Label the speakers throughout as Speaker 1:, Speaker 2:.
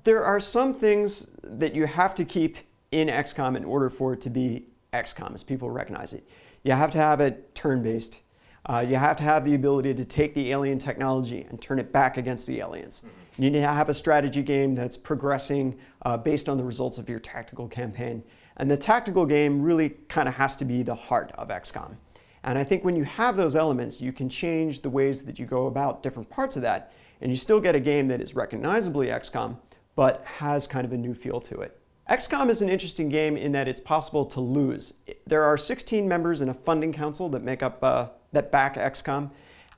Speaker 1: There are some things that you have to keep in XCOM in order for it to be XCOM, as people recognize it. You have to have it turn-based. You have to have the ability to take the alien technology and turn it back against the aliens. You need to have a strategy game that's progressing based on the results of your tactical campaign. And the tactical game really kind of has to be the heart of XCOM. And I think when you have those elements, you can change the ways that you go about different parts of that, and you still get a game that is recognizably XCOM, but has kind of a new feel to it. XCOM is an interesting game in that it's possible to lose. There are 16 members in a funding council that make up that back XCOM,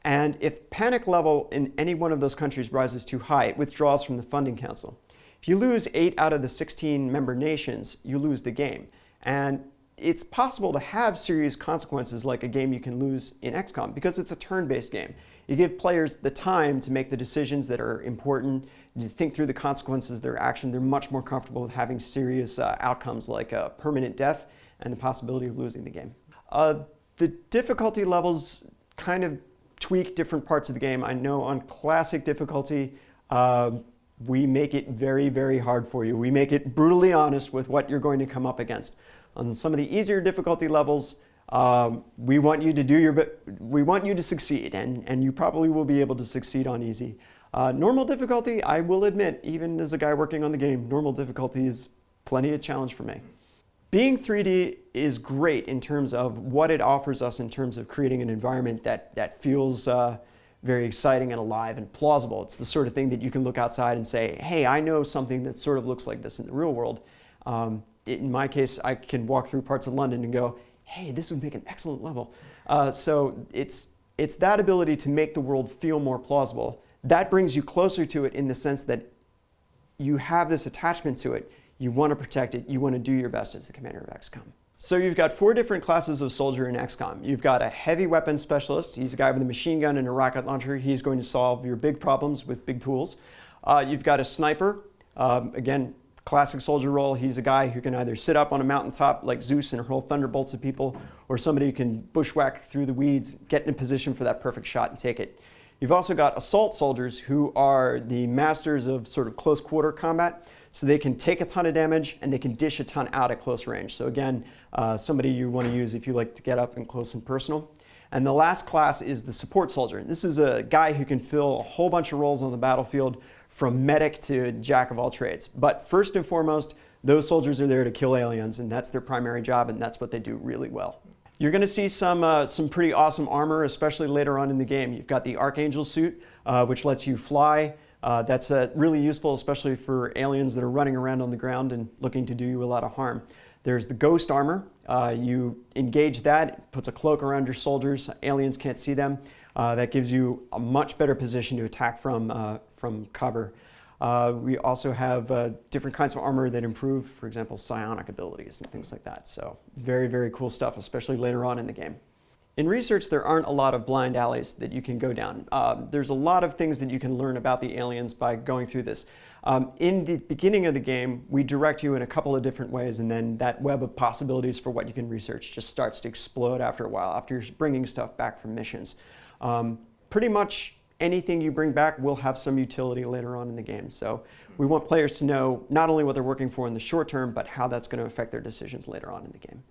Speaker 1: and if panic level in any one of those countries rises too high, it withdraws from the funding council. If you lose 8 out of the 16 member nations, you lose the game. And it's possible to have serious consequences like a game you can lose in XCOM because it's a turn-based game. You give players the time to make the decisions that are important, to think through the consequences of their action. They're much more comfortable with having serious outcomes like permanent death and the possibility of losing the game. The difficulty levels kind of tweak different parts of the game. I know on classic difficulty, we make it very, very hard for you. We make it brutally honest with what you're going to come up against. On some of the easier difficulty levels, we want you to we want you to succeed, and you probably will be able to succeed on easy. Normal difficulty, I will admit, even as a guy working on the game, normal difficulty is plenty of challenge for me. Being 3D is great in terms of what it offers us in terms of creating an environment that feels very exciting and alive and plausible. It's the sort of thing that you can look outside and say, hey, I know something that sort of looks like this in the real world. In my case, I can walk through parts of London and go, hey, this would make an excellent level. So it's that ability to make the world feel more plausible. That brings you closer to it in the sense that you have this attachment to it. You want to protect it. You want to do your best as the commander of XCOM. So you've got 4 different classes of soldier in XCOM. You've got a heavy weapons specialist. He's a guy with a machine gun and a rocket launcher. He's going to solve your big problems with big tools. You've got a sniper. Again, classic soldier role. He's a guy who can either sit up on a mountaintop like Zeus and hurl thunderbolts at people, or somebody who can bushwhack through the weeds, get in a position for that perfect shot and take it. You've also got assault soldiers who are the masters of sort of close quarter combat. So they can take a ton of damage and they can dish a ton out at close range. So again, somebody you want to use if you like to get up and close and personal. And the last class is the support soldier. This is a guy who can fill a whole bunch of roles on the battlefield, from medic to jack of all trades. But first and foremost, those soldiers are there to kill aliens, and that's their primary job, and that's what they do really well. You're going to see some pretty awesome armor, especially later on in the game. You've got the Archangel suit, which lets you fly. That's really useful, especially for aliens that are running around on the ground and looking to do you a lot of harm. There's the Ghost armor. You engage that, it puts a cloak around your soldiers. Aliens can't see them. That gives you a much better position to attack from cover. We also have different kinds of armor that improve, for example, psionic abilities and things like that. So very, very cool stuff, especially later on in the game. In research, there aren't a lot of blind alleys that you can go down. There's a lot of things that you can learn about the aliens by going through this. In the beginning of the game, we direct you in a couple of different ways, and then that web of possibilities for what you can research just starts to explode after a while, after you're bringing stuff back from missions. Pretty much anything you bring back will have some utility later on in the game. So we want players to know not only what they're working for in the short term, but how that's going to affect their decisions later on in the game.